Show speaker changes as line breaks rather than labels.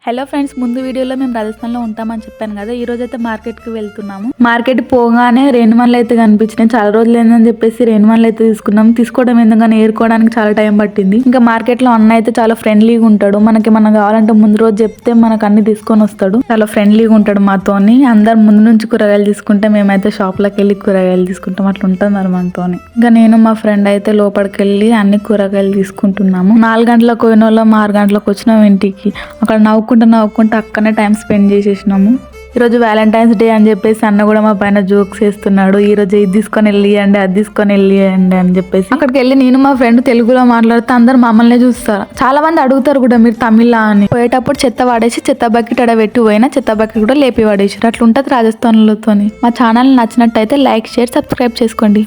Hello friends, ముందు వీడియోలో మేము రాజస్థాన్లో ఉంటామని చెప్పాను కదా. ఈ రోజు అయితే మార్కెట్కి వెళ్తున్నాము. మార్కెట్ పోగానే రేణుమన్లు అయితే కనిపించినాయి. చాలా రోజులు ఏందని చెప్పేసి రేణుమన్లు అయితే తీసుకున్నాము. తీసుకోవడం ఎందుకని ఏరుకోవడానికి చాలా టైం పట్టింది. ఇంకా మార్కెట్లో అన్న అయితే చాలా ఫ్రెండ్లీగా ఉంటాడు. మనకి మనం కావాలంటే ముందు రోజు చెప్తే మనకు అన్ని తీసుకొని వస్తాడు. చాలా ఫ్రెండ్లీగా ఉంటాడు మాతోని. అందరు ముందు నుంచి కూరగాయలు తీసుకుంటే మేమైతే షాప్లోకి వెళ్ళి కూరగాయలు తీసుకుంటాం. అట్లా ఉంటుంది మరి మనతోని. ఇంకా నేను మా ఫ్రెండ్ అయితే లోపలికి వెళ్ళి అన్ని కూరగాయలు తీసుకుంటున్నాము. 4 గంటలకు పోయిన వాళ్ళం 6 గంటలకు వచ్చినాం ఇంటికి. అక్కడ నవ్వుకుంటూ అక్కడనే టైం స్పెండ్ చేసేసినాము. ఈరోజు వ్యాలంటైన్స్ డే అని చెప్పేసి అన్న కూడా మా పైన జోక్స్ వేస్తున్నాడు. ఈ రోజు ఇది తీసుకొని వెళ్ళియండి, అది తీసుకొని వెళ్ళియండి అని చెప్పేసి. అక్కడికి వెళ్ళి నేను మా ఫ్రెండ్ తెలుగులో మాట్లాడితే అందరు మమ్మల్ని చూస్తారు. చాలా మంది అడుగుతారు కూడా మీరు తమిళ అని. పోయేటప్పుడు చెత్త వాడేసి చెత్త బకెట్ అడబెట్టి పోయినా చెత్త బకెట్ కూడా లేపి వాడేసారు. అట్లా ఉంటుంది రాజస్థాన్లతోని. మా ఛానల్ నచ్చినట్టయితే లైక్, షేర్, సబ్స్క్రైబ్ చేసుకోండి.